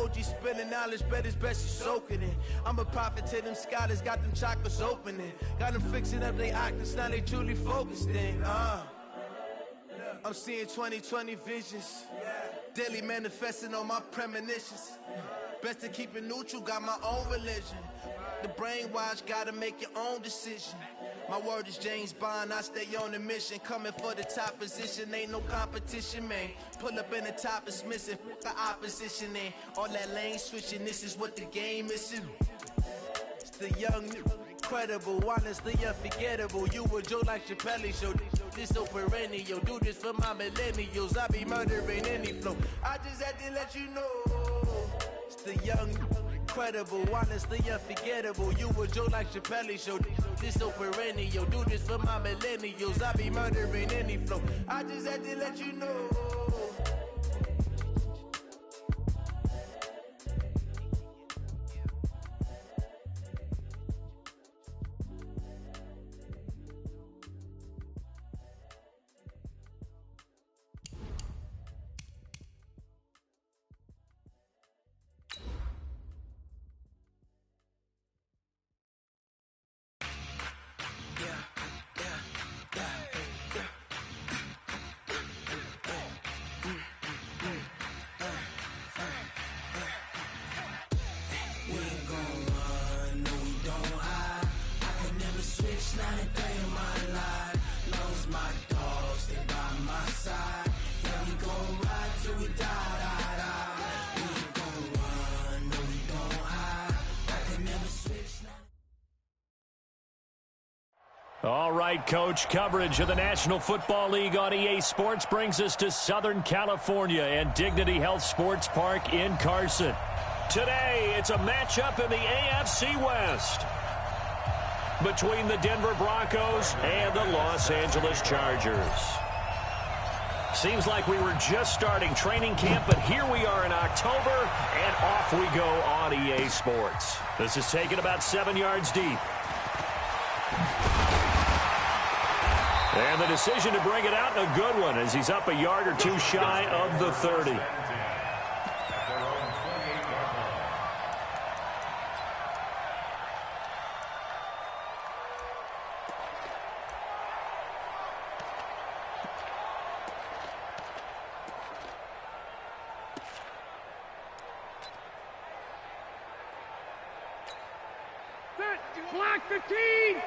OG spilling knowledge, bet it's best you soak it in. I'm a prophet to them scholars, got them chakras opening. Got them fixing up they octaves, now they truly focused in. I'm seeing 2020 visions. Daily manifesting on my premonitions. Best to keep it neutral, got my own religion. The brainwash, gotta make your own decision. My word is James Bond, I stay on a mission. Coming for the top position, ain't no competition, man. Pull up in the top, it's missing, the opposition ain't. All that lane switching, this is what the game is. It's the young, incredible, honestly unforgettable. You a Joe like Chappelle show. This so perennial, do this for my millennials. I be murdering any flow. I just had to let you know. It's the young, incredible, honestly unforgettable. You a Joe like Chappelle show. This so perennial, do this for my millennials. I be murdering any flow. I just had to let you know. All right, Coach, coverage of the National Football League on EA Sports brings us to Southern California and Dignity Health Sports Park in Carson. Today, it's a matchup in the AFC West between the Denver Broncos and the Los Angeles Chargers. Seems like we were just starting training camp, but here we are in October, and off we go on EA Sports. This is taken about 7 yards deep. And the decision to bring it out in a good one as he's up a yard or two shy of the 30. Clock 15!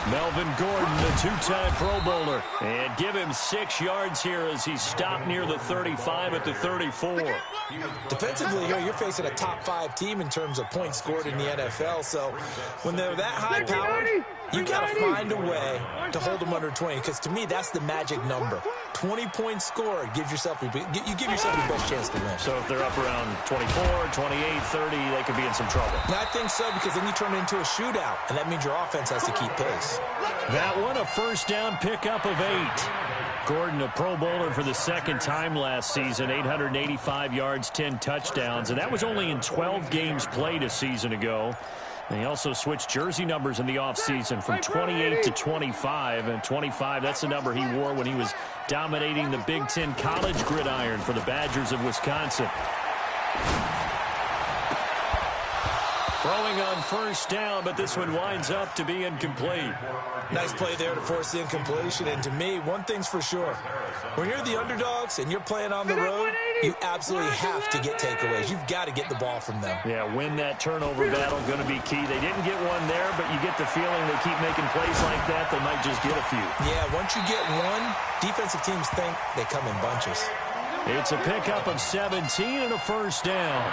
Melvin Gordon, the two-time Pro Bowler. And give him 6 yards here as he's stopped near the 35 at the 34. Defensively here, you're facing a top 5 team in terms of points scored in the NFL. So when they're that high-powered, you got to find a way to hold them under 20. Because to me, that's the magic number. 20 points scored, you give yourself your best chance to win. So if they're up around 24, 28, 30, they could be in some trouble. And I think so, because then you turn it into a shootout, and that means your offense has to keep pace. That one, a first down pickup of 8. Gordon, a Pro Bowler for the second time last season, 885 yards, 10 touchdowns, and that was only in 12 games played a season ago. And he also switched jersey numbers in the offseason from 28 to 25. And 25, that's the number he wore when he was dominating the Big Ten college gridiron for the Badgers of Wisconsin. Throwing on first down, but this one winds up to be incomplete. Nice play there to force the incompletion. And to me, one thing's for sure. When you're the underdogs and you're playing on the road, you absolutely have to get takeaways. You've got to get the ball from them. Yeah, win that turnover battle, going to be key. They didn't get one there, but you get the feeling they keep making plays like that, they might just get a few. Yeah, once you get one, defensive teams think they come in bunches. It's a pickup of 17 and a first down.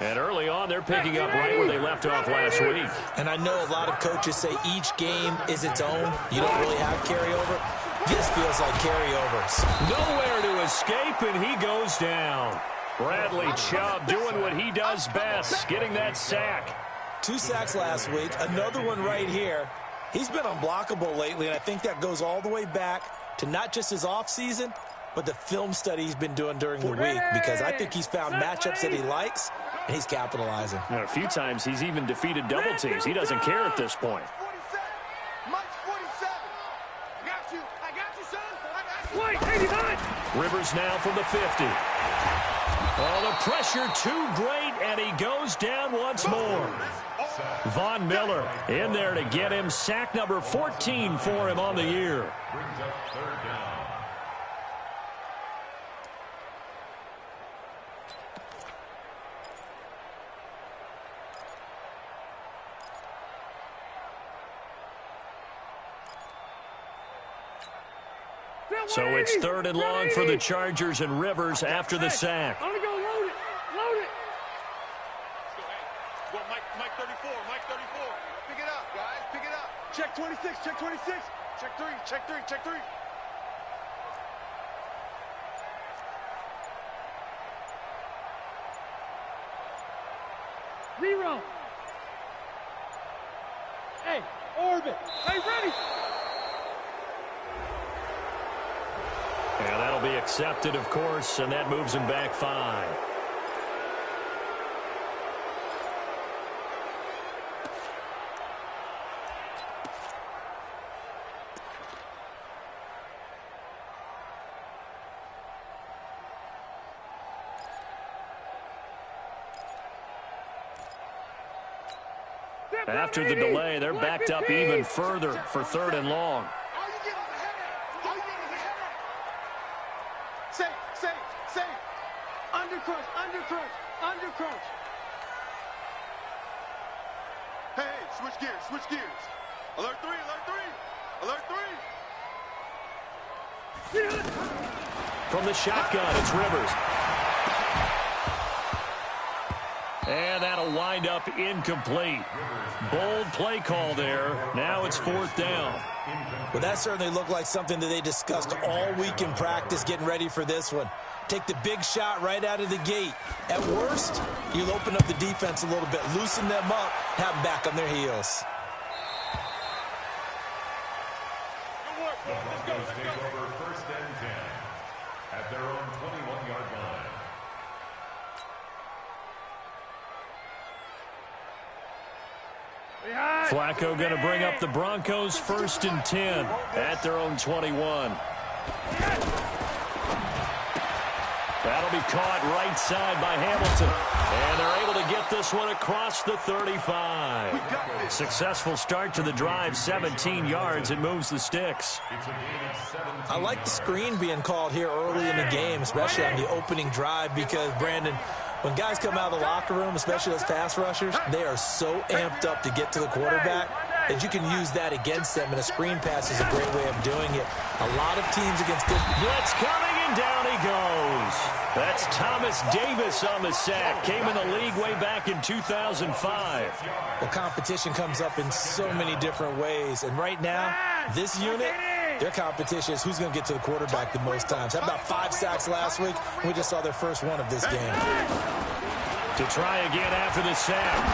And early on, they're picking up right where they left off last week. And I know a lot of coaches say each game is its own. You don't really have carryover. This feels like carryovers. Nowhere to escape, and he goes down. Bradley Chubb doing what he does best, getting that sack. 2 sacks last week, another one right here. He's been unblockable lately, and I think that goes all the way back to not just his offseason, but the film study he's been doing during the week, because I think he's found matchups that he likes, and he's capitalizing. And a few times he's even defeated double teams. He doesn't care at this point. Mike 47. I got you, son. Rivers now from the 50. Oh, the pressure too great, and he goes down once more. Von Miller in there to get him. Sack number 14 for him on the year. Brings up third down. So it's 3rd and long for the Chargers, and Rivers after the sack. I'm going to go load it. Load it. Go, Mike 34. Mike 34. Pick it up, guys. Pick it up. Check 26. Check 26. Check 3. Check 3. Check 3. Zero. Hey, orbit. Hey, ready. Yeah, that'll be accepted, of course, and that moves him back 5. After the delay, they're backed up even further for 3rd and long. Safe. Under crunch. Hey, switch gears. Alert 3. From the shotgun, it's Rivers. And that'll wind up incomplete. Bold play call there. Now it's 4th down. Well, that certainly looked like something that they discussed all week in practice getting ready for this one. Take the big shot right out of the gate. At worst, you'll open up the defense a little bit, loosen them up, have them back on their heels. The Broncos take over 1st and 10 at their own 21-yard line. Flacco going to bring up the Broncos 1st and 10 at their own 21. That'll be caught right side by Hamilton. And they're able to get this one across the 35. Successful start to the drive, 17 yards. It moves the sticks. I like the screen being called here early in the game, especially on the opening drive, because, Brandon, when guys come out of the locker room, especially those pass rushers, they are so amped up to get to the quarterback that you can use that against them, and a screen pass is a great way of doing it. A lot of teams against good... Blitz coming, and down he goes. That's Thomas Davis on the sack. Came in the league way back in 2005. The competition comes up in so many different ways, and right now, this unit... their competition is who's going to get to the quarterback the most times. How about 5 sacks last week? We just saw their first one of this game. To try again after the sack.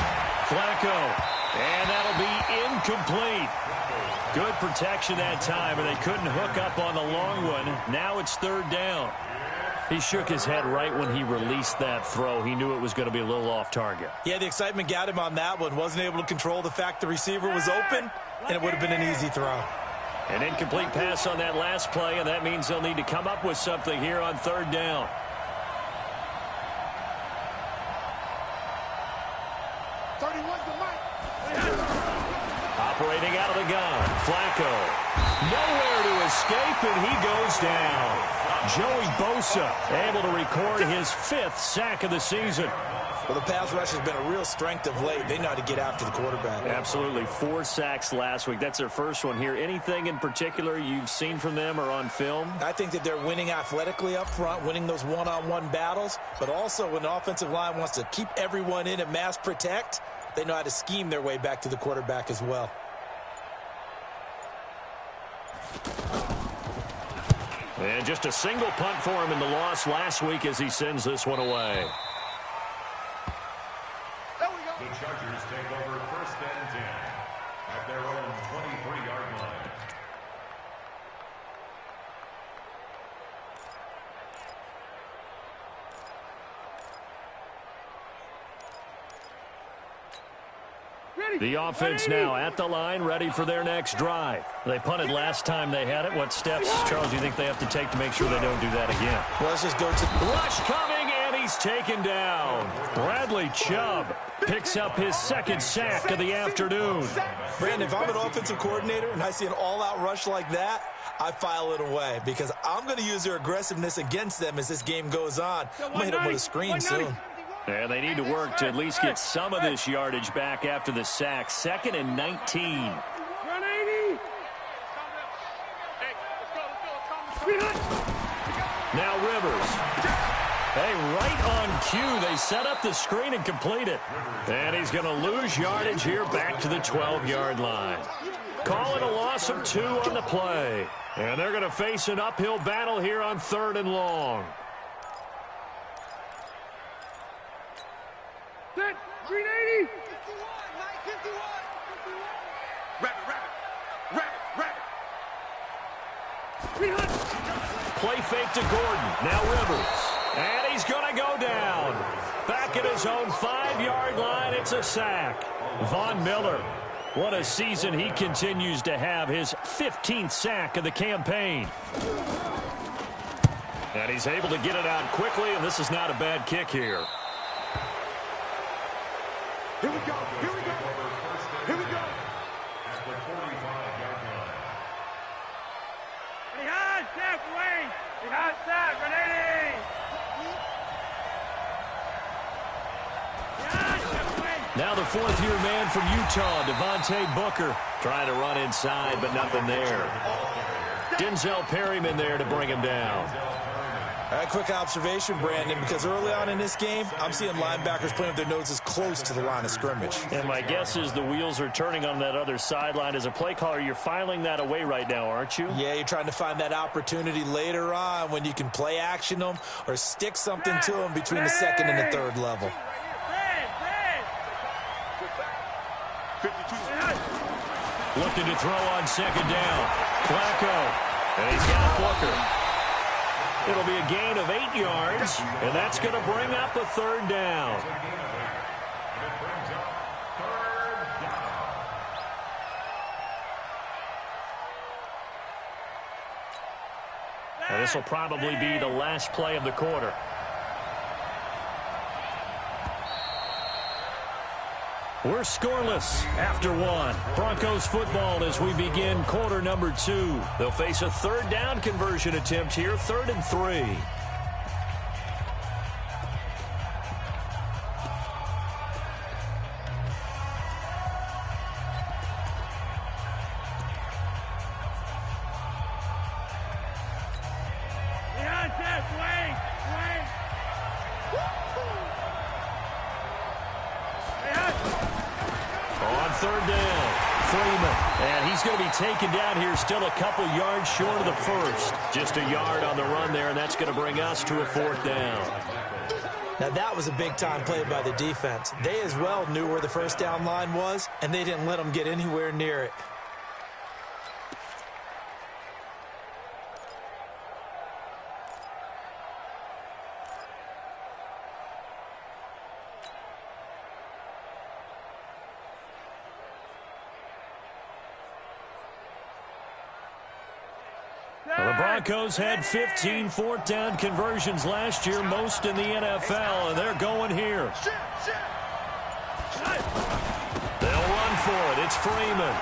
Flacco. And that'll be incomplete. Good protection that time, and they couldn't hook up on the long one. Now it's 3rd down. He shook his head right when he released that throw. He knew it was going to be a little off target. Yeah, the excitement got him on that one. Wasn't able to control the fact the receiver was open, and it would have been an easy throw. An incomplete pass on that last play, and that means they'll need to come up with something here on 3rd down. Operating out of the gun, Flacco. Nowhere to escape, and he goes down. Joey Bosa able to record his 5th sack of the season. Well, the pass rush has been a real strength of late. They know how to get after the quarterback. Absolutely. 4 sacks last week. That's their first one here. Anything in particular you've seen from them or on film? I think that they're winning athletically up front, winning those one-on-one battles, but also when the offensive line wants to keep everyone in and mass protect, they know how to scheme their way back to the quarterback as well. And just a single punt for him in the loss last week as he sends this one away. The Chargers take over 1st and 10 at their own 23-yard line. The offense now at the line, ready for their next drive. They punted last time they had it. What steps, Charles, do you think they have to take to make sure they don't do that again? Well, let's just go to... Rush coming, and he's taken down. Bradley Chubb picks up his second sack of the afternoon. Brandon, if I'm an offensive coordinator and I see an all-out rush like that, I file it away because I'm going to use their aggressiveness against them as this game goes on. I'm going to hit them with a screen soon. And they need to work to at least get some of this yardage back after the sack. 2nd and 19. Now Rivers. Hey, right on cue, they set up the screen and complete it. And he's going to lose yardage here back to the 12-yard line. Calling a loss of 2 on the play. And they're going to face an uphill battle here on 3rd and long. Set, 380. Play fake to Gordon. Now Rivers. And he's going to go down. Back at his own 5-yard line, it's a sack. Von Miller. What a season he continues to have. His 15th sack of the campaign. And he's able to get it out quickly, and this is not a bad kick here. Here we go. Here we go. Here we go. At the 45-yard line. Behind, Jeff, Wayne. Behind, Jeff, Grenade. Behind, Jeff, Wayne. Now the 4th-year man from Utah, Devontae Booker, trying to run inside, but nothing there. Denzel Perryman there to bring him down. A quick observation, Brandon, because early on in this game, I'm seeing linebackers playing with their noses close to the line of scrimmage. And my guess is the wheels are turning on that other sideline. As a play caller, you're filing that away right now, aren't you? Yeah, you're trying to find that opportunity later on when you can play action them or stick something to them between the 2nd and the 3rd level. Looking to throw on 2nd down. Flacco. And he's got Booker. It'll be a gain of 8 yards, and that's going to bring up a 3rd down. And this will probably be the last play of the quarter. We're scoreless after 1. Broncos football as we begin quarter number 2. They'll face a 3rd down conversion attempt here, 3rd and 3. Taken down here, still a couple yards short of the 1st. Just a yard on the run there, and that's going to bring us to a 4th down. Now, that was a big-time play by the defense. They as well knew where the 1st down line was, and they didn't let them get anywhere near it. Well, the Broncos had 15 4th down conversions last year, most in the NFL, and they're going here. They'll run for it. It's Freeman.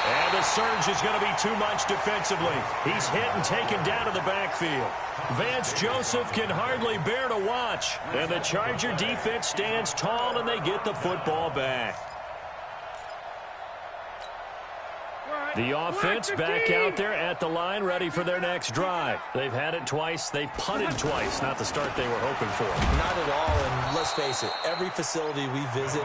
And the surge is going to be too much defensively. He's hit and taken down to the backfield. Vance Joseph can hardly bear to watch. And the Charger defense stands tall, and they get the football back. The offense back out there at the line, ready for their next drive. They've had it twice. They've punted twice. Not the start they were hoping for. Not at all, and let's face it, every facility we visit,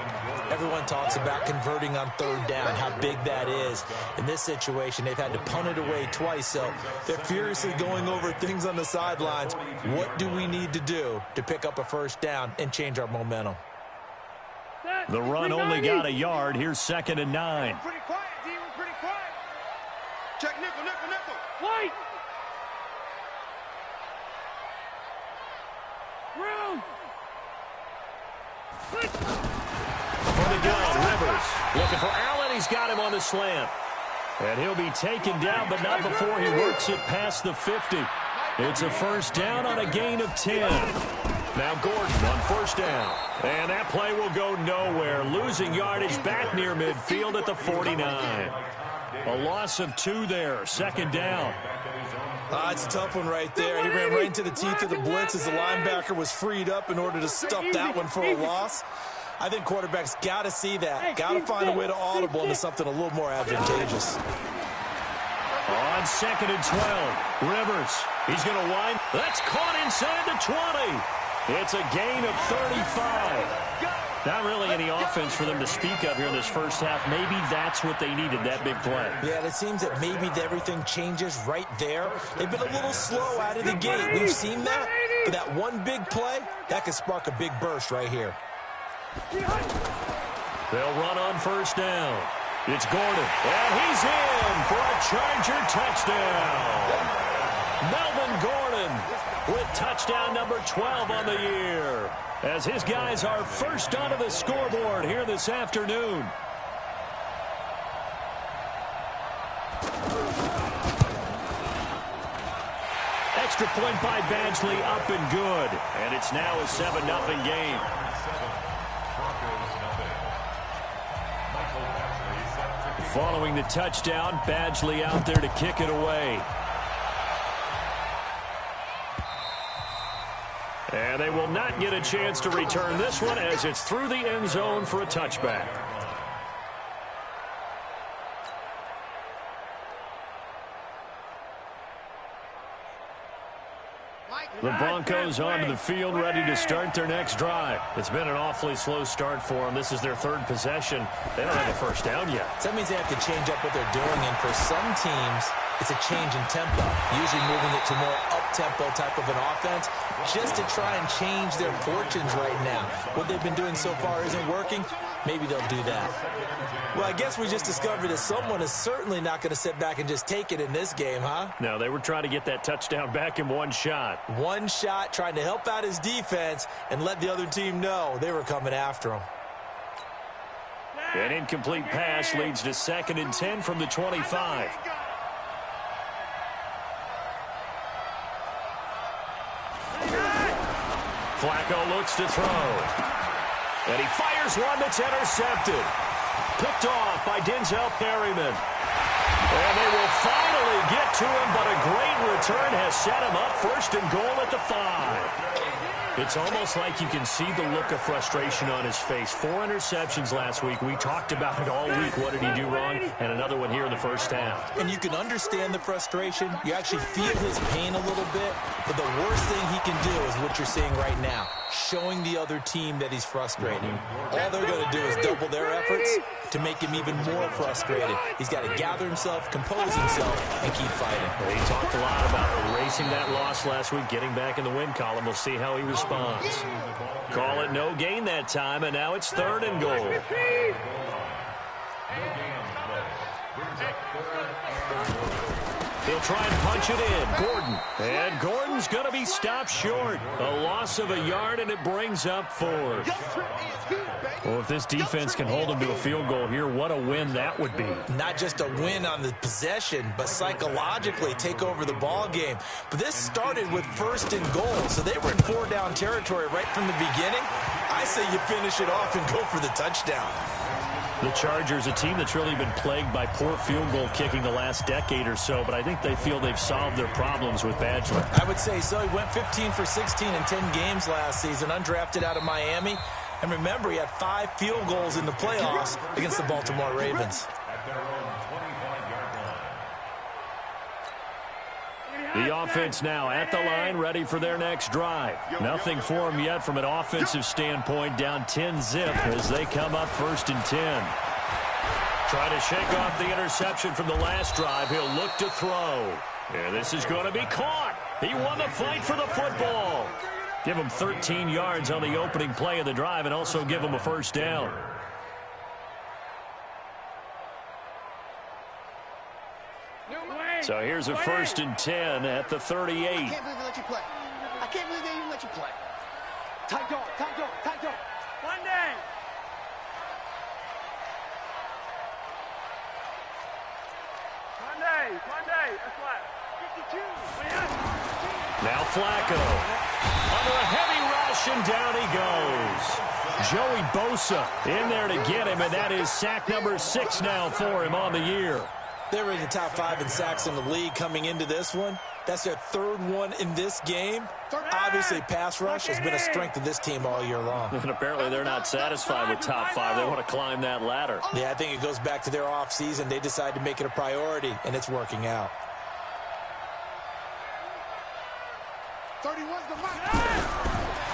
everyone talks about converting on 3rd down, how big that is. In this situation, they've had to punt it away twice, so they're furiously going over things on the sidelines. What do we need to do to pick up a 1st down and change our momentum? The run only got a yard. Here's 2nd and 9. Pretty quiet, D. We're pretty quiet. Check nickel, nickel, nickel. White. Room. For the gun, Rivers. Looking for Allen. He's got him on the slant. And he'll be taken down, but not before he works it past the 50. It's a first down on a gain of 10. Now Gordon on first down. And that play will go nowhere. Losing yardage back near midfield at the 49. A loss of 2 there. Second down. It's a tough one right there. He ran right into the teeth of the blitz as the linebacker was freed up in order to stuff that one for a loss. I think quarterbacks got to see that. Got to find a way to audible into something a little more advantageous. On second and 12, Rivers. He's going to wind. That's caught inside the 20. It's a gain of 35. Not really any offense for them to speak of here in this first half. Maybe that's what they needed, that big play. Yeah, it seems that maybe everything changes right there. They've been a little slow out of the gate. We've seen that. But that one big play, that could spark a big burst right here. They'll run on first down. It's Gordon. And he's in for a Charger touchdown. Melvin Gordon with touchdown number 12 on the year, as his guys are first onto the scoreboard here this afternoon. Extra point by Badgley, up and good. And it's now a 7-0 game. Following the touchdown, Badgley out there to kick it away. And they will not get a chance to return this one as it's through the end zone for a touchback. The Broncos onto the field, ready to start their next drive. It's been an awfully slow start for them. This is their third possession. They don't have a first down yet. That means they have to change up what they're doing, and for some teams, it's a change in tempo, usually moving it to more up-tempo type of an offense, just to try and change their fortunes right now. What they've been doing so far isn't working. Maybe they'll do that. Well, I guess we just discovered that someone is certainly not going to sit back and just take it in this game, huh? No, they were trying to get that touchdown back in one shot. One shot, trying to help out his defense and let the other team know they were coming after him. An incomplete pass leads to 2nd and 10 from the 25. Flacco looks to throw. And he fires one that's intercepted. Picked off by Denzel Perryman. And they will finally get to him, but a great return has set him up 1st and goal at the 5. It's almost like you can see the look of frustration on his face. 4 interceptions last week. We talked about it all week. What did he do wrong? And another one here in the first half. And you can understand the frustration. You actually feel his pain a little bit. But the worst thing he can do is what you're seeing right now, showing the other team that he's frustrated. All they're going to do is double their efforts to make him even more frustrated. He's got to gather himself, compose himself, and keep fighting. Well, he talked a lot about erasing that loss last week, getting back in the win column. We'll see how he responds. Call it no gain that time, and now it's 3rd and goal. He'll try and punch it in. Gordon. And Gordon's going to be stopped short. A loss of a yard, and it brings up 4th. Well, if this defense can hold them to a field goal here, what a win that would be. Not just a win on the possession, but psychologically take over the ball game. But this started with 1st and goal, so they were in 4-down territory right from the beginning. I say you finish it off and go for the touchdown. The Chargers, a team that's really been plagued by poor field goal kicking the last decade or so, but I think they feel they've solved their problems with Badgley. I would say so. He went 15 for 16 in 10 games last season, undrafted out of Miami. And remember, he had 5 field goals in the playoffs against the Baltimore Ravens. The offense now at the line, ready for their next drive. Nothing for them yet from an offensive standpoint, down 10-0 as they come up 1st and 10. Trying to shake off the interception from the last drive. He'll look to throw. And this is going to be caught. He won the fight for the football. Give him 13 yards on the opening play of the drive and also give him a first down. So here's a 1st and 10 at the 38. I can't believe they let you play. I can't believe they even let you play. Tight dog, tight dog, tight dog. One day. Monday. That's what. 52. Now Flacco. Under a heavy rush, and down he goes. Joey Bosa in there to get him, and that is sack number 6 now for him on the year. They were in the top 5 in sacks in the league coming into this one. That's their 3rd one in this game. Obviously, pass rush has been a strength of this team all year long. And apparently they're not satisfied with top 5. They want to climb that ladder. Yeah, I think it goes back to their offseason. They decided to make it a priority, and it's working out. 31's the mark.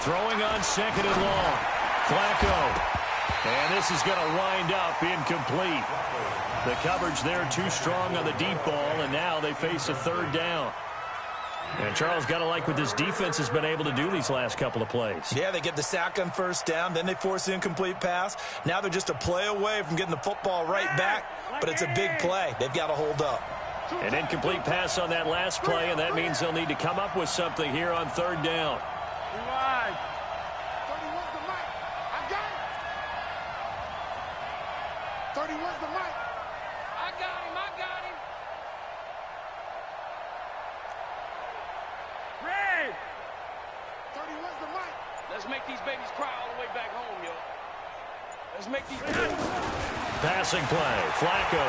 Throwing on 2nd and long. Flacco. And this is going to wind up incomplete. The coverage there too strong on the deep ball, and now they face a 3rd down. And Charles, got to like what this defense has been able to do these last couple of plays. Yeah, they get the sack on 1st down, then they force the incomplete pass. Now they're just a play away from getting the football right back, but it's a big play. They've got to hold up. An incomplete pass on that last play, and that means they'll need to come up with something here on 3rd down. 31's the mic. I got it. 31's the mic. I got him. I got him. Red. 31's the mic. Let's make these babies cry all the way back home, yo. Let's make these... Passing play. Flacco.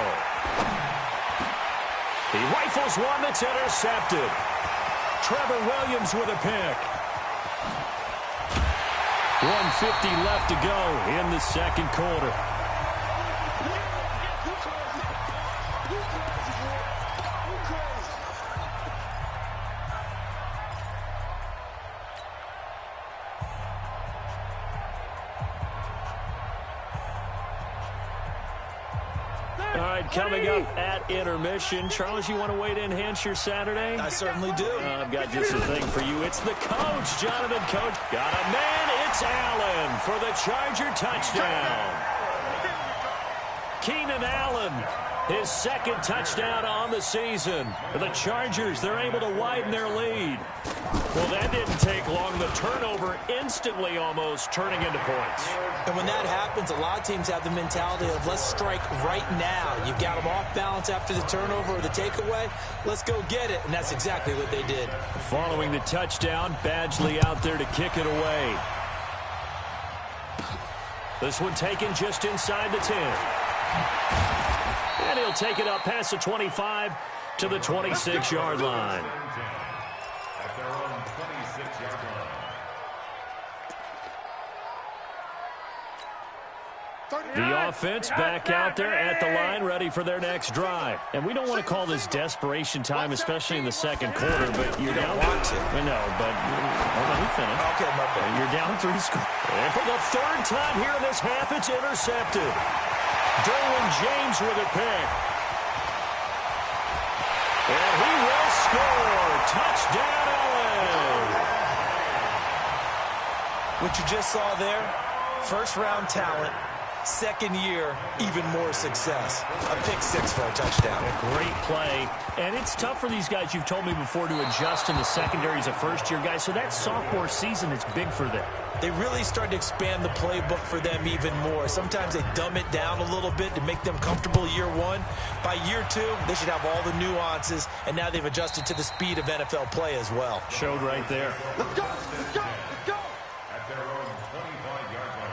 He rifles one that's intercepted. Trevor Williams with a pick. 1:50 left to go in the 2nd quarter. All right, coming up at intermission. Charles, you want to wait to enhance your Saturday? I certainly do. I've got just a thing for you. It's the coach, Jonathan Coach. Got a man. It's Allen for the Charger touchdown. Keenan Allen, his 2nd touchdown on the season. The Chargers, they're able to widen their lead. Well, that didn't take long. The turnover instantly almost turning into points. And when that happens, a lot of teams have the mentality of let's strike right now. You've got them off balance after the turnover or the takeaway. Let's go get it. And that's exactly what they did. Following the touchdown, Badgley out there to kick it away. This one taken just inside the 10. And he'll take it up past the 25 to the 26-yard line. At their own 26-yard line. The offense back out there at the line, ready for their next drive. And we don't want to call this desperation time, especially in the 2nd quarter, but you're down. Want to. No, but let me finish. Okay, my bad. You're down 3 scores. And for the 3rd time here in this half, it's intercepted. Derwin James with a pick. And he will score. Touchdown, Allen. What you just saw there, 1st-round talent, 2nd year, even more success. A pick 6 for a touchdown. A great play. And it's tough for these guys, you've told me before, to adjust in the secondary as a first-year guy. So that sophomore season is big for them. They really started to expand the playbook for them even more. Sometimes they dumb it down a little bit to make them comfortable year 1. By year 2, they should have all the nuances, and now they've adjusted to the speed of NFL play as well. Showed right there. Let's go. Let's go. Let's go. At their own 25-yard line.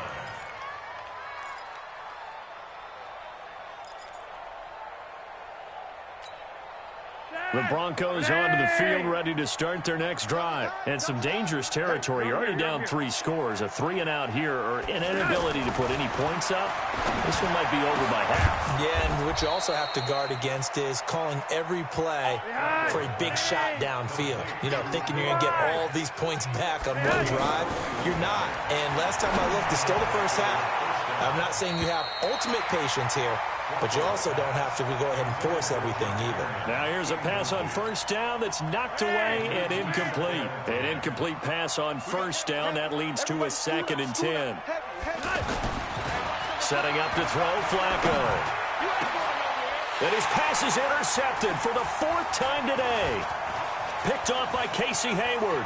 The Broncos onto the field, ready to start their next drive. And some dangerous territory. You're already down 3 scores. A 3-and-out here, or an inability to put any points up. This one might be over by half. Yeah, and what you also have to guard against is calling every play for a big shot downfield. You know, thinking you're going to get all these points back on one drive. You're not. And last time I looked, it's still the 1st half. I'm not saying you have ultimate patience here, but you also don't have to go ahead and force everything either. Now here's a pass on 1st down that's knocked away and incomplete. An incomplete pass on 1st down. That leads to a 2nd and 10. Setting up to throw, Flacco. And his pass is intercepted for the 4th time today. Picked off by Casey Hayward.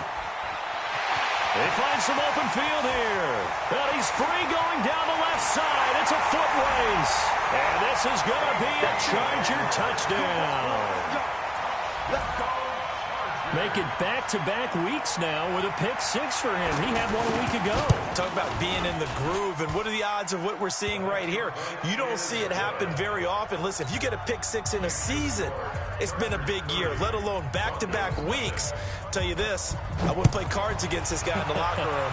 They find some open field here. But he's free going down the left side. It's a foot race. And this is going to be a Charger touchdown. Make it back-to-back weeks now with a pick six for him. He had 1 week ago. Talk about being in the groove, and what are the odds of what we're seeing right here? You don't see it happen very often. Listen, if you get a pick six in a season, it's been a big year, let alone back-to-back weeks. Tell you this, I wouldn't play cards against this guy in the locker room.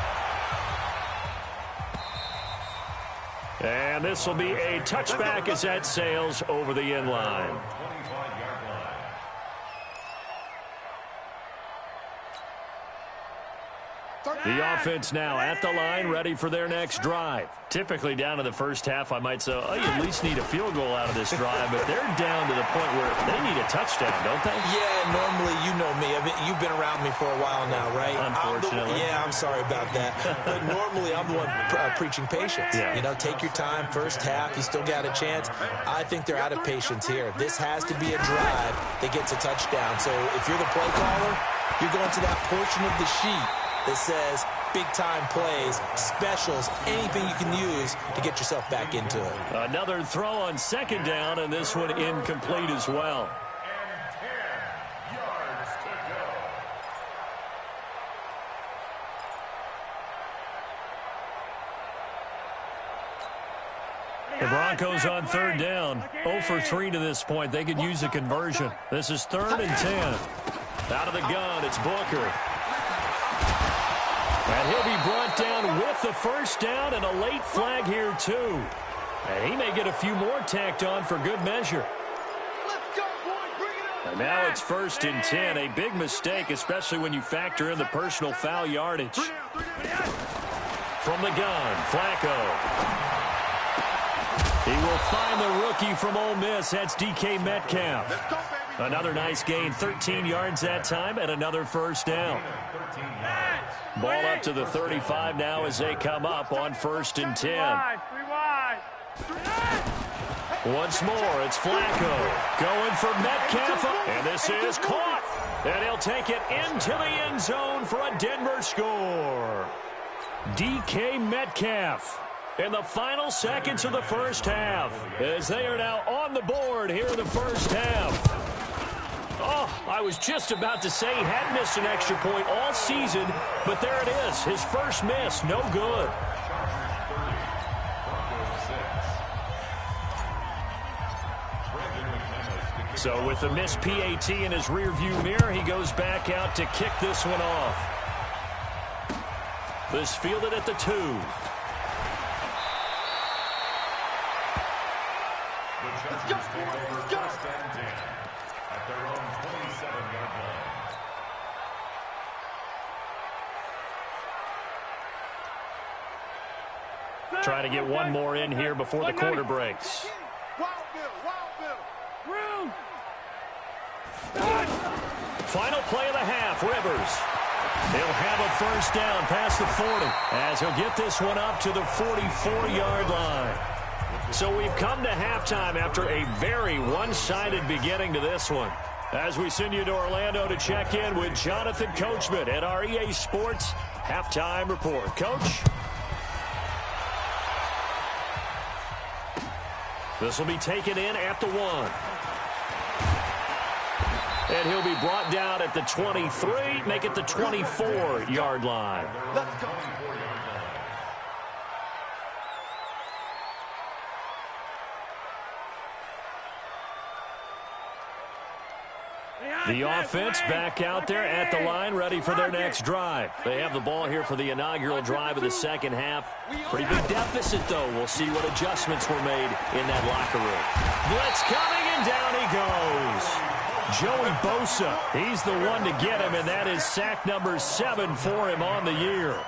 And this will be a touchback as that sails over the end line. The offense now at the line, ready for their next drive. Typically down to the first half, I might say, oh, you at least need a field goal out of this drive, but they're down to the point where they need a touchdown, don't they? Yeah, normally, you know me. You've been around me for a while now, right? Unfortunately. I'm sorry about that. But normally, I'm the one preaching patience. Yeah. You know, take your time, first half, you still got a chance. I think they're out of patience here. This has to be a drive that gets a touchdown. So if you're the play caller, you're going to that portion of the sheet that says big-time plays, specials, anything you can use to get yourself back into it. Another throw on second down, and this one incomplete as well. And 10 yards to go. The Broncos on third down. 0 for 3 to this point. They could use a conversion. This is 3rd and 10. Out of the gun, it's Booker. And he'll be brought down with the first down and a late flag here, too. And he may get a few more tacked on for good measure. And now it's 1st and 10. A big mistake, especially when you factor in the personal foul yardage. From the gun, Flacco. He will find the rookie from Ole Miss. That's DK Metcalf. Another nice gain, 13 yards that time, and another first down. Ball up to the 35 now as they come up on 1st and 10. Once more, it's Flacco going for Metcalf. And this is caught. And he'll take it into the end zone for a Denver score. DK Metcalf in the final seconds of the first half as they are now on the board here in the first half. Oh, I was just about to say he hadn't missed an extra point all season, but there it is. His first miss, no good. So with the missed PAT in his rearview mirror, he goes back out to kick this one off. This fielded at the 2. Let's go, boys. Let's go. At their own 27-yard line. Try to get one more in here before the quarter breaks. Final play of the half, Rivers. He'll have a first down past the 40 as he'll get this one up to the 44-yard line. So we've come to halftime after a very one-sided beginning to this one. As we send you to Orlando to check in with Jonathan Coachman at our EA Sports Halftime Report. Coach? This will be taken in at the 1. And he'll be brought down at the 23, make it the 24-yard line. Let's go. The offense back out there at the line, ready for their next drive. They have the ball here for the inaugural drive of the second half. Pretty big deficit, though. We'll see what adjustments were made in that locker room. Blitz coming, and down he goes. Joey Bosa, he's the one to get him, and that is sack number 7 for him on the year.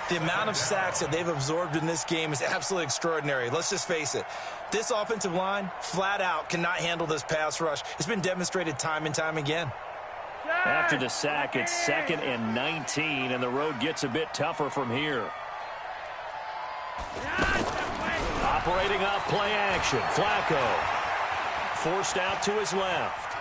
The amount of sacks that they've absorbed in this game is absolutely extraordinary. Let's just face it. This offensive line, flat out, cannot handle this pass rush. It's been demonstrated time and time again. After the sack, it's 2nd and 19, and the road gets a bit tougher from here. Operating off play action, Flacco. Forced out to his left.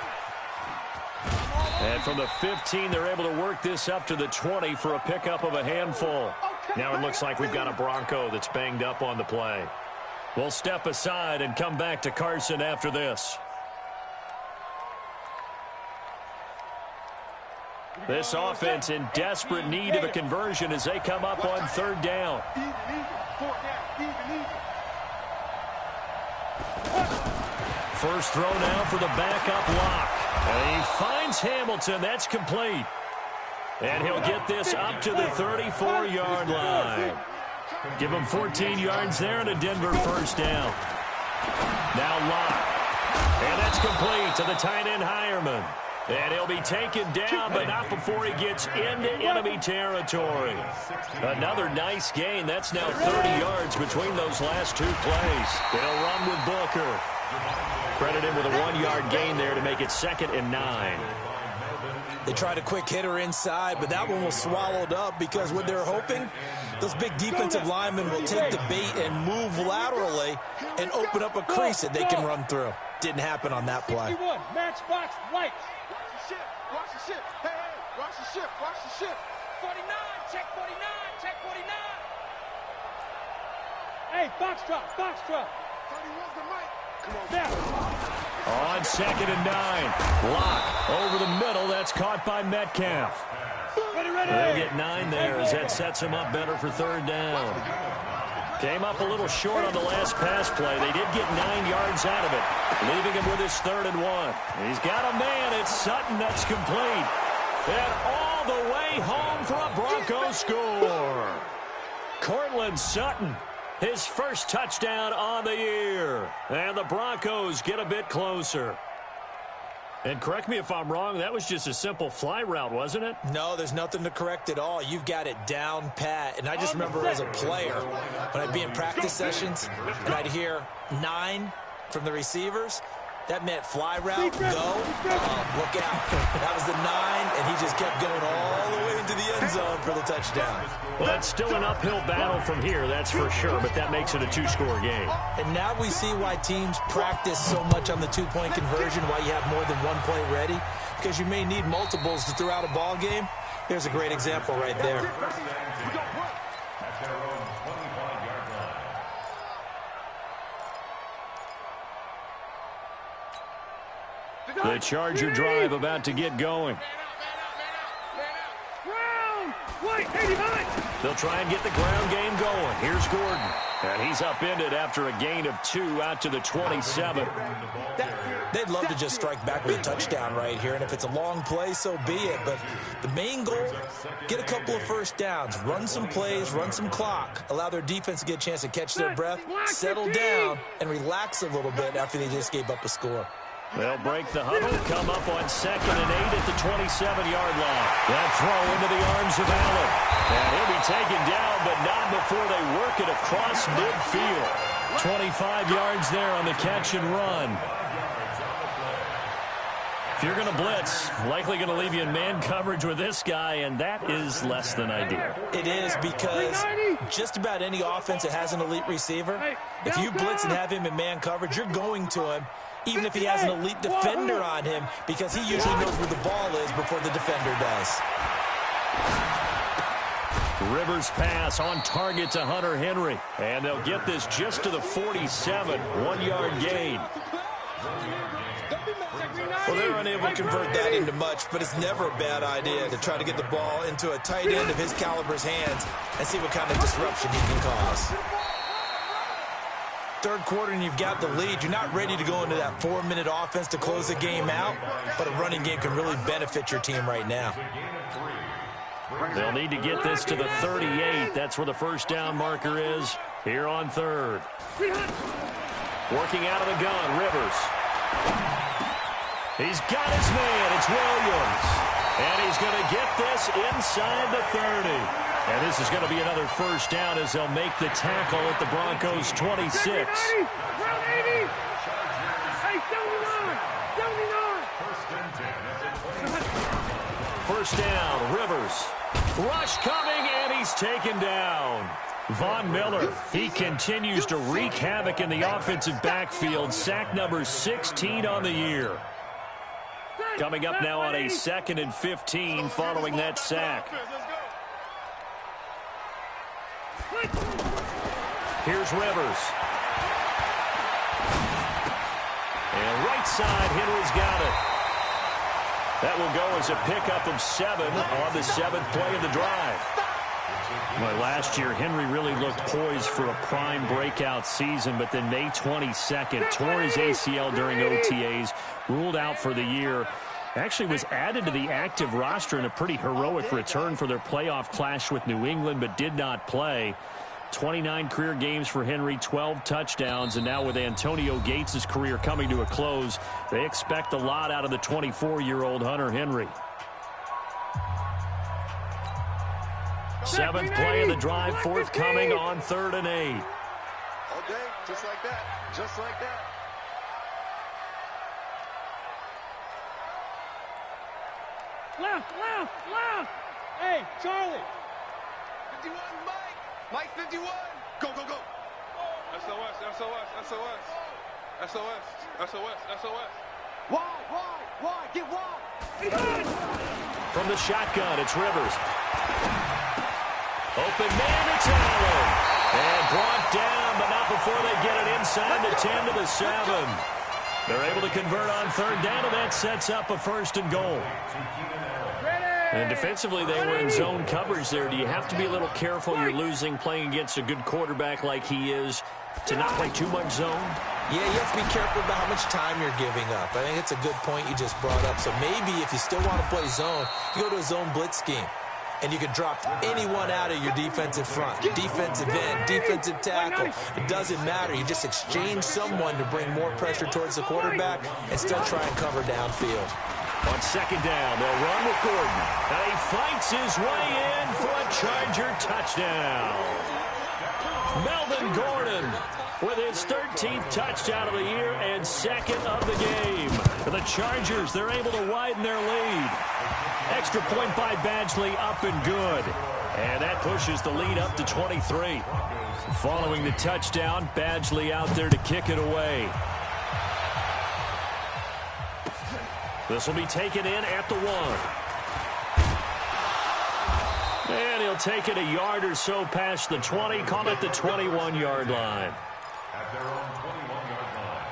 And from the 15, they're able to work this up to the 20 for a pickup of a handful. Now it looks like we've got a Bronco that's banged up on the play. We'll step aside and come back to Carson after this. This offense in desperate need of a conversion as they come up on third down. First throw now for the backup lock. And he finds Hamilton. That's complete. And he'll get this up to the 34-yard line. Give him 14 yards there and a Denver first down. Now Locke. And that's complete to the tight end Hireman. And he'll be taken down, but not before he gets into enemy territory. Another nice gain. That's now 30 yards between those last two plays. They'll run with Booker. Credit him with a 1-yard gain there to make it 2nd and 9. They tried a quick hitter inside, but that one was swallowed up because what they're hoping, those big defensive linemen will take the bait and move laterally and open up a crease that they can run through. Didn't happen on that play. 61, matchbox right. Watch the ship. Hey, watch the ship. Watch the ship. 49, check 49, check 49. Hey, foxtrot, foxtrot. 31's the mic. Come on. Now. On 2nd and 9. Lock over the middle. That's caught by Metcalf. Ready, ready. They'll get 9 there as that sets him up better for third down. Came up a little short on the last pass play. They did get 9 yards out of it, leaving him with his 3rd and 1. He's got a man. It's Sutton. That's complete. And all the way home for a Broncos score. Cortland Sutton, his first touchdown on the year. And the Broncos get a bit closer. And correct me if I'm wrong, that was just a simple fly route, wasn't it? No, there's nothing to correct at all. You've got it down pat. And I just remember as a player, when I'd be in practice sessions and I'd hear 9 from the receivers, that meant fly route, go, look out. That was the 9, and he just kept going all the way into the end zone for the touchdown. Well, it's still an uphill battle from here, that's for sure, but that makes it a 2-score game. And now we see why teams practice so much on the 2-point conversion, why you have more than one play ready, because you may need multiples to throw out a ball game. Here's a great example right there. The Charger drive about to get going. Ground, white, 89. They'll try and get the ground game going. Here's Gordon. And he's upended after a gain of 2 out to the 27. They'd love to just strike back with a touchdown right here, and if it's a long play, so be it. But the main goal, get a couple of first downs, run some plays, run some clock, allow their defense to get a chance to catch their breath, settle down, and relax a little bit after they just gave up a score. They'll break the huddle, come up on 2nd and 8 at the 27-yard line. That throw into the arms of Allen. And he'll be taken down, but not before they work it across midfield. 25 yards there on the catch and run. If you're going to blitz, likely going to leave you in man coverage with this guy, and that is less than ideal. It is, because just about any offense that has an elite receiver, if you blitz and have him in man coverage, you're going to him, even if he has an elite defender on him, because he usually knows where the ball is before the defender does. Rivers pass on target to Hunter Henry, and they'll get this just to the 47, 1-yard gain. Well, they're unable to convert that into much, but it's never a bad idea to try to get the ball into a tight end of his caliber's hands and see what kind of disruption he can cause. Third quarter and you've got the lead. You're not ready to go into that 4-minute offense to close the game out, but a running game can really benefit your team right now. They'll need to get this to the 38. That's where the first down marker is here on 3rd. Working out of the gun, Rivers. He's got his man. It's Williams. And he's going to get this inside the 30. And this is going to be another first down as they'll make the tackle at the Broncos' 26. Round 80. Hey, 79. 79. First down, Rivers. Rush coming, and he's taken down. Von Miller, he continues to wreak havoc in the offensive backfield. Sack number 16 on the year. Coming up now on a 2nd and 15 following that sack. Here's Rivers. And right side, Henry's got it. That will go as a pickup of 7 on the 7th play of the drive. Well, last year, Henry really looked poised for a prime breakout season, but then May 22nd, tore his ACL during OTAs, ruled out for the year. Actually was added to the active roster in a pretty heroic return for their playoff clash with New England, but did not play. 29 career games for Henry, 12 touchdowns, and now with Antonio Gates' career coming to a close, they expect a lot out of the 24-year-old Hunter Henry. 7th play of the drive, forthcoming on 3rd and 8. All day, just like that. Just like that. Left. Hey, Charlie. 51, Mike. Mike 51. Go. SOS. Why? Get wide. From the shotgun, it's Rivers. Open man, it's Allen. And brought down, but not before they get it inside the 10 to the 7. They're able to convert on 3rd down, and that sets up a 1st and goal. And defensively, they were in zone coverage there. Do you have to be a little careful? You're losing, playing against a good quarterback like he is, to not play too much zone? Yeah, you have to be careful about how much time you're giving up. I think it's a good point you just brought up. So maybe if you still want to play zone, you go to a zone blitz scheme. And you can drop anyone out of your defensive front, defensive end, defensive tackle. It doesn't matter. You just exchange someone to bring more pressure towards the quarterback and still try and cover downfield. On 2nd down, they'll run with Gordon. And he fights his way in for a Charger touchdown. Melvin Gordon with his 13th touchdown of the year and 2nd of the game. For the Chargers, they're able to widen their lead. Extra point by Badgley, up and good. And that pushes the lead up to 23. Following the touchdown, Badgley out there to kick it away. This will be taken in at the 1. And he'll take it a yard or so past the 20, call it the 21-yard line. At their own 21-yard line.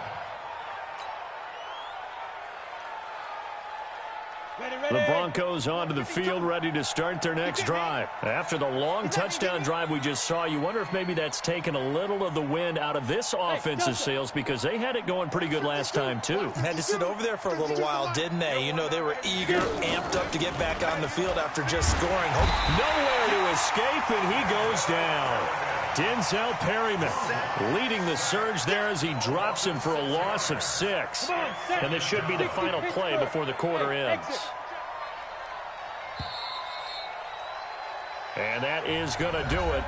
The Broncos onto the field, ready to start their next drive. After the long touchdown drive we just saw, you wonder if maybe that's taken a little of the wind out of this offensive sails, because they had it going pretty good last time, too. Had to sit over there for a little while, didn't they? You know, they were eager, amped up to get back on the field after just scoring. Nowhere to escape, and he goes down. Denzel Perryman leading the surge there as he drops him for a loss of 6. And this should be the final play before the quarter ends. And that is going to do it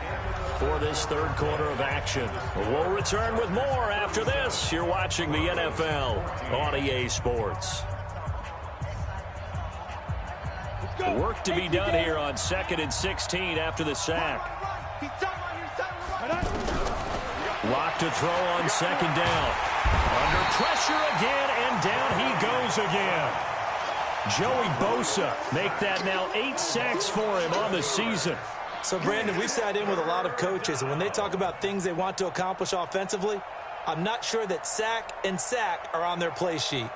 for this 3rd quarter of action. We'll return with more after this. You're watching the NFL on EA Sports. Work to be done here on 2nd and 16 after the sack. Lock to throw on 2nd down. Under pressure again, and down he goes again. Joey Bosa make that now 8 sacks for him on the season. So, Brandon, we've sat in with a lot of coaches, and when they talk about things they want to accomplish offensively, I'm not sure that sack and sack are on their play sheet.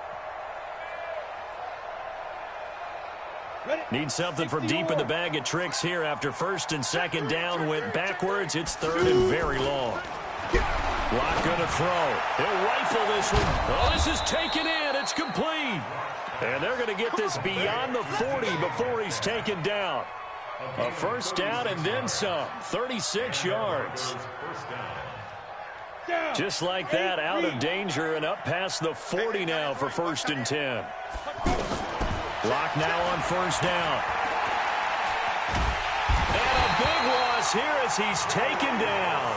Need something from deep in the bag of tricks here after 1st and 2nd down went backwards. It's 3rd and very long. Lock going to throw. He'll rifle this one. Oh, this is taken in. It's complete. And they're going to get this beyond the 40 before he's taken down. A 1st down and then some. 36 yards. Just like that, out of danger and up past the 40 now for 1st and 10. Lock now on 1st down. And a big loss here as he's taken down.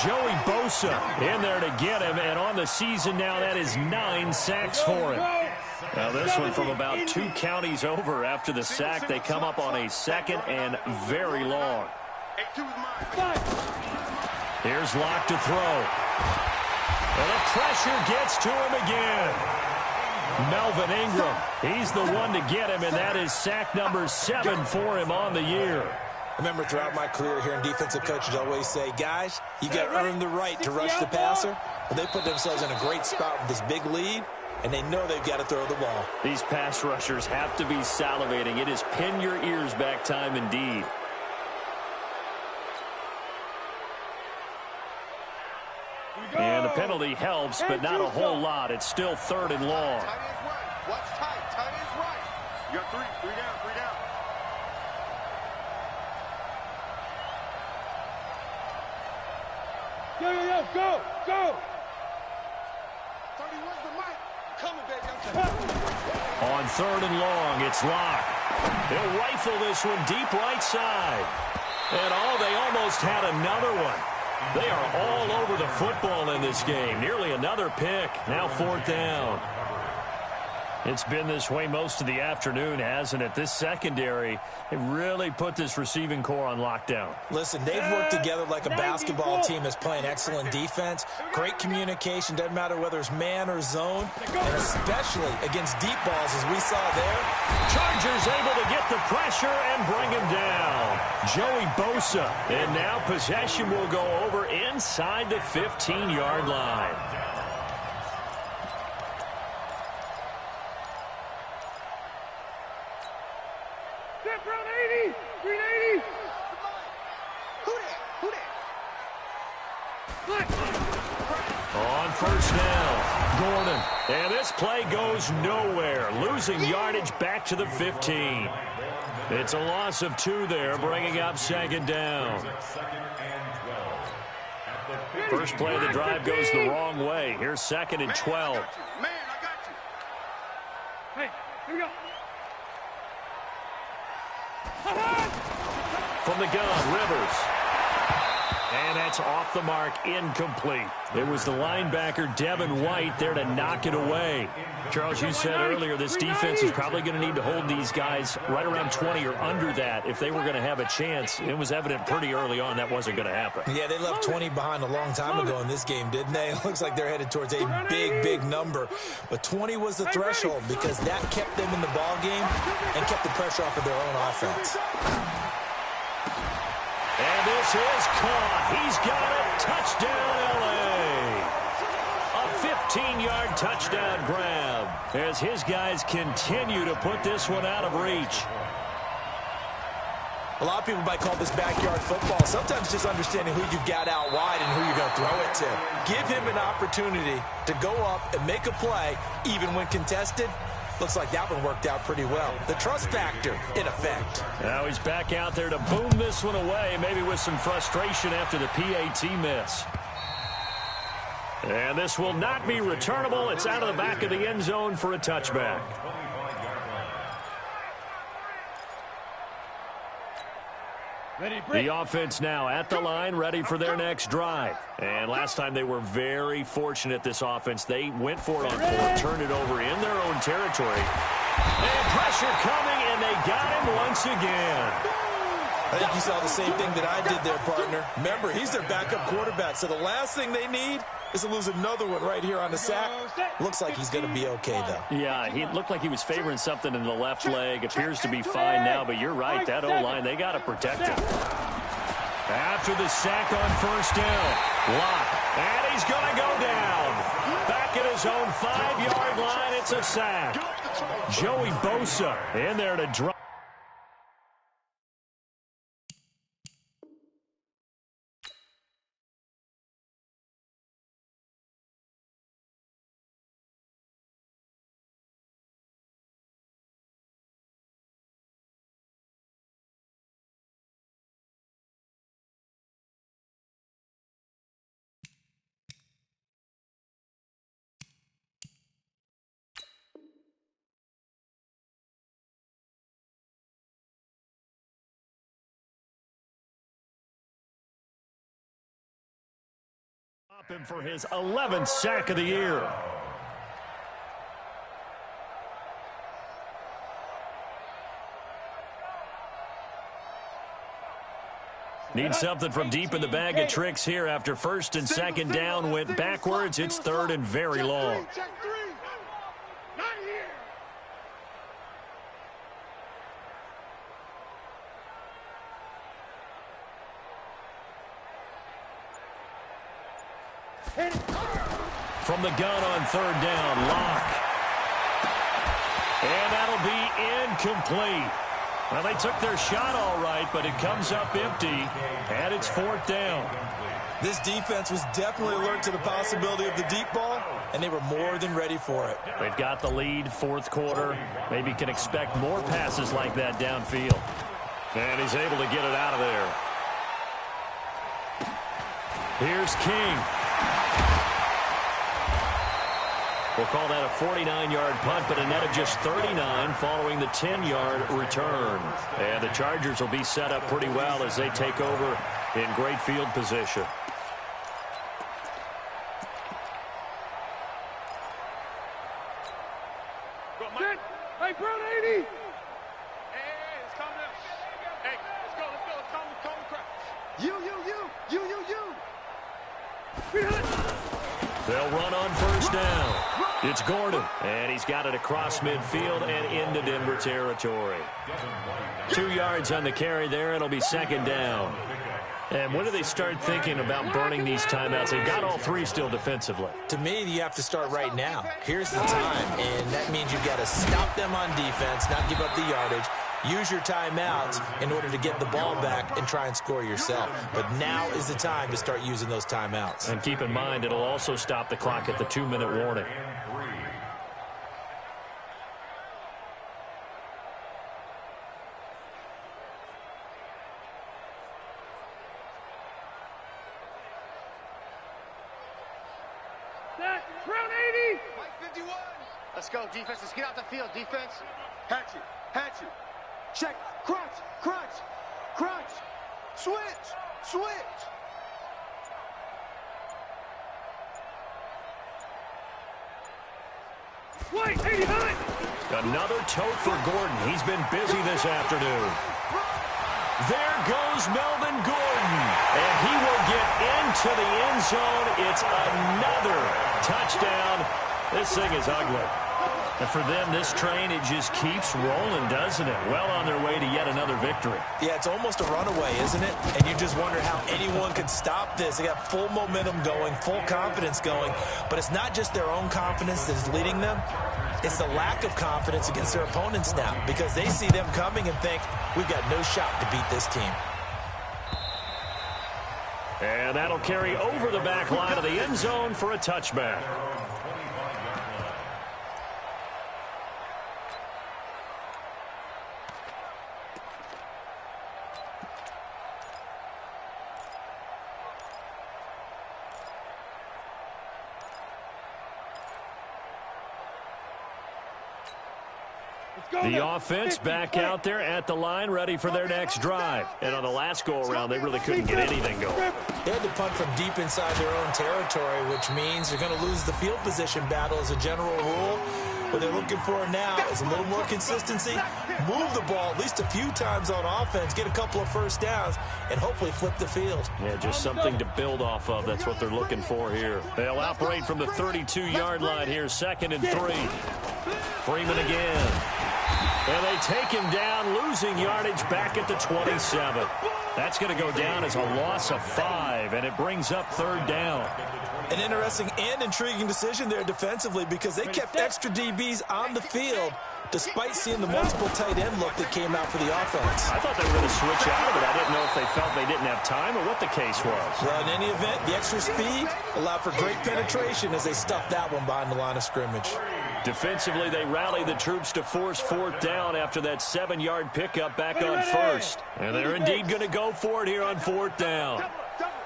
Joey Bosa in there to get him, and on the season now, that is 9 sacks for him. Now this one from about 2 counties over after the sack. They come up on a 2nd and very long. Here's Lock to throw. And the pressure gets to him again. Melvin Ingram, he's the one to get him, and that is sack number 7 for him on the year. Remember, throughout my career here in defensive coaches, I always say, guys, you got to earn the right to rush the passer. But they put themselves in a great spot with this big lead, and they know they've got to throw the ball. These pass rushers have to be salivating. It is pin your ears back time indeed. And the penalty helps, but not a whole lot. It's still 3rd and long. Tight end's right. Watch tight. Tight end's right. You got 3 down, 3 down. Yo, go, go. 31's the mic. Coming, baby. I'm coming. On 3rd and long, it's Locke. He'll rifle this one deep right side. And they almost had another one. They are all over the football in this game. Nearly another pick. Now 4th down. It's been this way most of the afternoon, hasn't it? This secondary, it really put this receiving core on lockdown. Listen, they've worked together like a basketball team that's playing excellent defense. Great communication, doesn't matter whether it's man or zone, and especially against deep balls as we saw there. Chargers able to get the pressure and bring him down. Joey Bosa, and now possession will go over inside the 15-yard line. On 1st down, Gordon. And this play goes nowhere. Losing yardage back to the 15. It's a loss of 2 there, bringing up 2nd down. First play of the drive goes the wrong way. Here's 2nd and 12. Man, I got you. Hey, here we go. From the gun, Rivers. And that's off the mark, incomplete. It was the linebacker, Devin White, there to knock it away. Charles, you said earlier this defense is probably going to need to hold these guys right around 20 or under that if they were going to have a chance. It was evident pretty early on that wasn't going to happen. Yeah, they left 20 behind a long time ago in this game, didn't they? It looks like they're headed towards a big number. But 20 was the threshold because that kept them in the ball game and kept the pressure off of their own offense. And this is caught. He's got it. Touchdown, L.A. A 15-yard touchdown grab as his guys continue to put this one out of reach. A lot of people might call this backyard football. Sometimes just understanding who you've got out wide and who you're going to throw it to. Give him an opportunity to go up and make a play, even when contested. Looks like that one worked out pretty well. The trust factor, in effect. Now he's back out there to boom this one away, maybe with some frustration after the PAT miss. And this will not be returnable. It's out of the back of the end zone for a touchback. The offense now at the line, ready for their next drive. And last time they were very fortunate, this offense. They went for it on 4th, turned it over in their own territory. And pressure coming, and they got him once again. I think you saw the same thing that I did there, partner. Remember, he's their backup quarterback, so the last thing they need is to lose another one right here on the sack. Looks like he's going to be okay, though. Yeah, he looked like he was favoring something in the left leg. Appears to be fine now, but you're right. That O-line, they got to protect him. After the sack on 1st down, Locke, and he's going to go down. Back at his own 5-yard line, it's a sack. Joey Bosa in there to drop. Him for his 11th sack of the year. Need something from deep in the bag of tricks here after 1st and 2nd down went backwards. It's 3rd and very long. Check 3. 9 From the gun on third down, Locke. And that'll be incomplete. Well, they took their shot all right, but it comes up empty, and it's fourth down. This defense was definitely alert to the possibility of the deep ball, and they were more than ready for it. They've got the lead, fourth quarter. Maybe can expect more passes like that downfield. And he's able to get it out of there. Here's King. We'll call that a 49-yard punt, but a net of just 39 following the 10-yard return. And the Chargers will be set up pretty well as they take over in great field position. Hey, Brown 80! Hey, let's calm down. Hey, let's go. Calm the crowd. You. They'll run on first down. It's Gordon, and he's got it across midfield and into Denver territory. 2 yards on the carry there, and it'll be second down. And when do they start thinking about burning these timeouts? They've got all three still defensively. To me, you have to start right now. Here's the time, and that means you've got to stop them on defense, not give up the yardage. Use your timeouts in order to get the ball back and try and score yourself. But now is the time to start using those timeouts. And keep in mind, it'll also stop the clock at the 2-minute warning. Brown 80! Mike 51. Let's go, defense. Let's get out the field, defense. Hatchet. Check. Crunch. Switch. White, 89! Another tote for Gordon. He's been busy this afternoon. There goes Melvin Gordon, and he will get into the end zone. It's another touchdown. This thing is ugly. And for them, this train, it just keeps rolling, doesn't it? Well on their way to yet another victory. Yeah, it's almost a runaway, isn't it? And you just wonder how anyone could stop this. They got full momentum going, full confidence going. But it's not just their own confidence that's leading them. It's the lack of confidence against their opponents now, because they see them coming and think, we've got no shot to beat this team. And that'll carry over the back line of the end zone for a touchback. The offense back out there at the line, ready for their next drive. And on the last go-around, they really couldn't get anything going. They had to punt from deep inside their own territory, which means they're going to lose the field position battle as a general rule. What they're looking for now is a little more consistency, move the ball at least a few times on offense, get a couple of first downs, and hopefully flip the field. Yeah, just something to build off of. That's what they're looking for here. They'll operate from the 32-yard line here, 2nd and 3. Freeman again. And they take him down, losing yardage back at the 27. That's going to go down as a loss of 5, and it brings up 3rd down. An interesting and intriguing decision there defensively, because they kept extra DBs on the field despite seeing the multiple tight end look that came out for the offense. I thought they were going to switch out of it. I didn't know if they felt they didn't have time or what the case was. Well, in any event, the extra speed allowed for great penetration as they stuffed that one behind the line of scrimmage. Defensively, they rallied the troops to force 4th down after that 7-yard pickup back on 1st. And they're indeed going to go for it here on 4th down.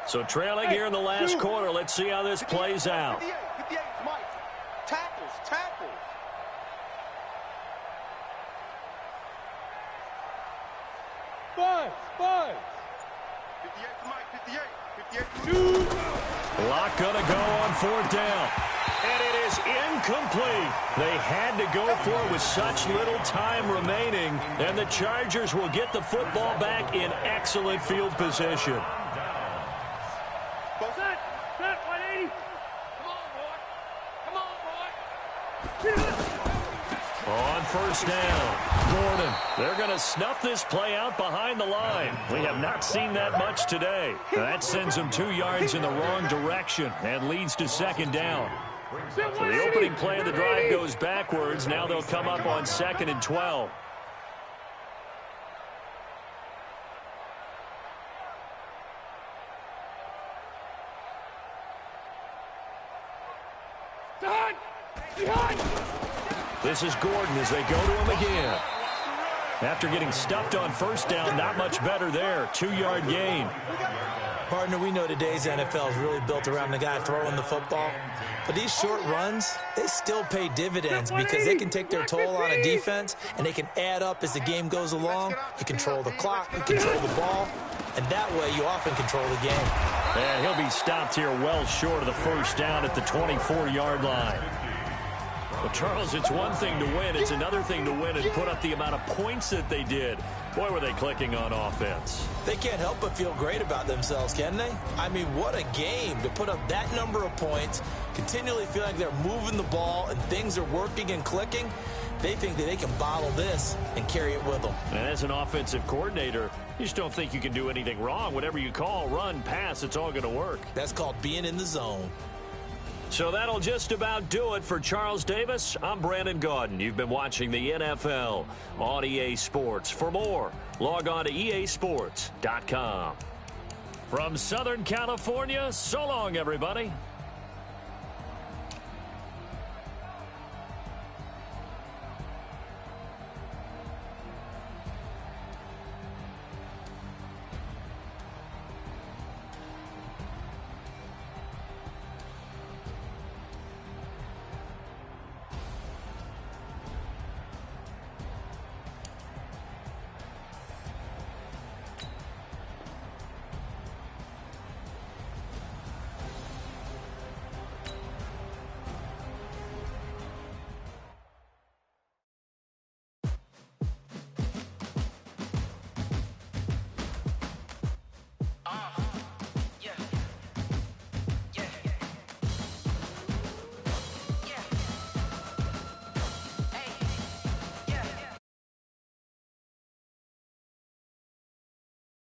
So trailing here in the last quarter, let's see how this plays out. 58, Mike. Tackles. Five. 58 to Mike, 58. Locke gonna go on 4th down. And it is incomplete. They had to go for it with such little time remaining. And the Chargers will get the football back in excellent field position. Set, 180. Come on, boy. On 1st down. Gordon. They're going to snuff this play out behind the line. We have not seen that much today. That sends them 2 yards in the wrong direction and leads to second down. So the opening play of the drive goes backwards. Now they'll come up on 2nd and 12. This is Gordon as they go to him again. After getting stuffed on first down, not much better there. 2-yard gain. Partner, we know today's NFL is really built around the guy throwing the football. But these short runs, they still pay dividends because they can take their toll on a defense, and they can add up as the game goes along. You control the clock, you control the ball, and that way you often control the game. And he'll be stopped here well short of the first down at the 24-yard line. Well, Charles, it's one thing to win. It's another thing to win and put up the amount of points that they did. Boy, were they clicking on offense. They can't help but feel great about themselves, can they? I mean, what a game to put up that number of points, continually feel like they're moving the ball and things are working and clicking. They think that they can bottle this and carry it with them. And as an offensive coordinator, you just don't think you can do anything wrong. Whatever you call, run, pass, it's all going to work. That's called being in the zone. So that'll just about do it for Charles Davis. I'm Brandon Gaudin. You've been watching the NFL on EA Sports. For more, log on to easports.com. From Southern California, so long, everybody.